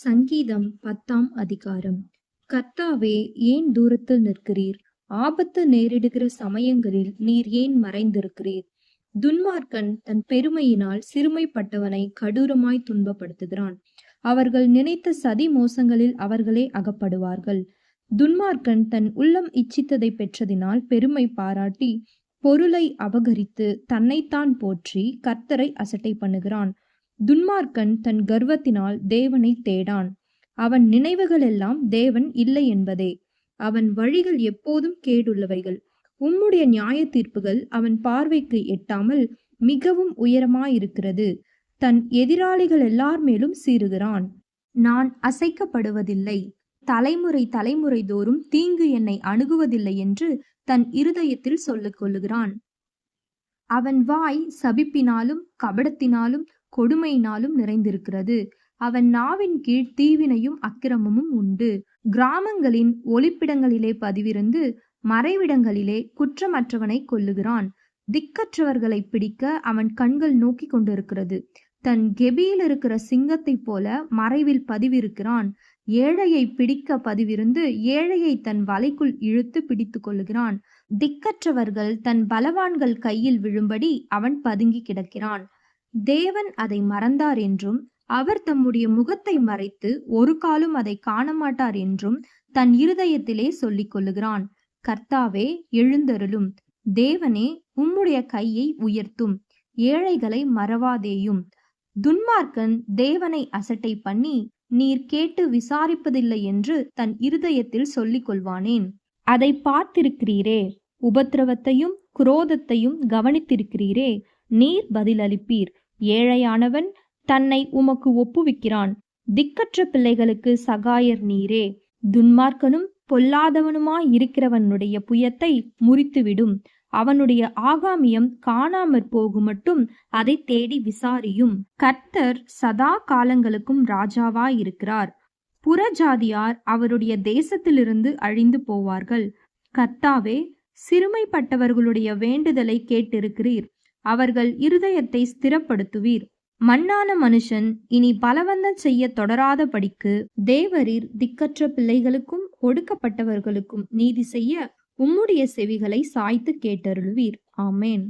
சங்கீதம் 10ஆம் அதிகாரம். கர்த்தாவே, ஏன் தூரத்தில் நிற்கிறீர்? ஆபத்து நேரிடுகிற சமயங்களில் நீர் ஏன் மறைந்திருக்கிறீர்? துன்மார்க்கன் தன் பெருமையினால் சிறுமைப்பட்டவனை கடூரமாய் துன்பப்படுத்துகிறான். அவர்கள் நினைத்த சதி மோசங்களில் அவர்களே அகப்படுவார்கள். துன்மார்க்கன் தன் உள்ளம் இச்சித்ததை பெற்றதினால் பெருமை பாராட்டி பொருளை அபகரித்து தன்னைத்தான் போற்றி கர்த்தரை அசட்டை பண்ணுகிறான். துன்மார்க்கன் தன் கர்வத்தினால் தேவனை தேடான். அவன் நினைவுகளெல்லாம் தேவன் இல்லை என்பதே. அவன் வழிகள் எப்போதும் கேடுள்ளவைகள். உம்முடைய நியாய தீர்ப்புகள் அவன் பார்வைக்கு எட்டாமல் மிகவும் உயரமாயிருக்கிறது. தன் எதிராளிகள் எல்லார் மேலும் சீறுகிறான். நான் அசைக்கப்படுவதில்லை, தலைமுறை தலைமுறை தோறும் தீங்கு என்னை அணுகுவதில்லை என்று தன் இருதயத்தில் சொல்லிக் கொள்ளுகிறான். அவன் வாய் சபிப்பினாலும் கபடத்தினாலும் கொடுமையினாலும் நிறைந்திருக்கிறது. அவன் நாவின் கீழ் தீவினையும் அக்கிரமமும் உண்டு. கிராமங்களின் ஒளிப்பிடங்களிலே பதிவிருந்து மறைவிடங்களிலே குற்றமற்றவனை கொல்லுகிறான். திக்கற்றவர்களை பிடிக்க அவன் கண்கள் நோக்கி கொண்டிருக்கிறது. தன் கெபியில் இருக்கிற சிங்கத்தைப் போல மறைவில் பதிவிருக்கிறான். ஏழையை பிடிக்க பதிவிருந்து ஏழையை தன் வலைக்குள் இழுத்து பிடித்து கொள்ளுகிறான். திக்கற்றவர்கள் தன் பலவான்கள் கையில் விழும்படி அவன் பதுங்கி கிடக்கிறான். தேவன் அதை மறந்தார் என்றும் அவர் தம்முடைய முகத்தை மறைத்து ஒரு காலும் அதை காணமாட்டார் என்றும் தன் இருதயத்திலே சொல்லிக் கொள்ளுகிறான். கர்த்தாவே, எழுந்தருளும். தேவனே, உம்முடைய கையை உயர்த்தும். ஏழைகளை மறவாதேயும். துன்மார்க்கன் தேவனை அசட்டை பண்ணி நீர் கேட்டு விசாரிப்பதில்லை என்று தன் இருதயத்தில் சொல்லிக் கொள்வானேன்? அதை பார்த்திருக்கிறீரே, உபத்திரவத்தையும் குரோதத்தையும் கவனித்திருக்கிறீரே. நீர் பதிலளிப்பீர். ஏழையானவன் தன்னை உமக்கு ஒப்புவிக்கிறான். திக்கற்ற பிள்ளைகளுக்கு சகாயர் நீரே. துன்மார்க்கனும் பொல்லாதவனுமாயிருக்கிறவனுடைய புயத்தை முறித்துவிடும். அவனுடைய ஆகாமியம் காணாமற் போகுமட்டும் அதை தேடி விசாரியும். கர்த்தர் சதா காலங்களுக்கும் ராஜாவாயிருக்கிறார். புறஜாதியார் அவருடைய தேசத்திலிருந்து அழிந்து போவார்கள். கர்த்தாவே, சிறுமைப்பட்டவர்களுடைய வேண்டுதலை கேட்டிருக்கிறீர். அவர்கள் இருதயத்தை ஸ்திரப்படுத்துவீர். மண்ணான மனுஷன் இனி பலவந்தம் செய்ய தொடராதபடிக்கு தேவரீர் திக்கற்ற பிள்ளைகளுக்கும் ஒடுக்கப்பட்டவர்களுக்கும் நீதி செய்ய உம்முடைய செவிகளை சாய்த்து கேட்டருளுவீர். ஆமேன்.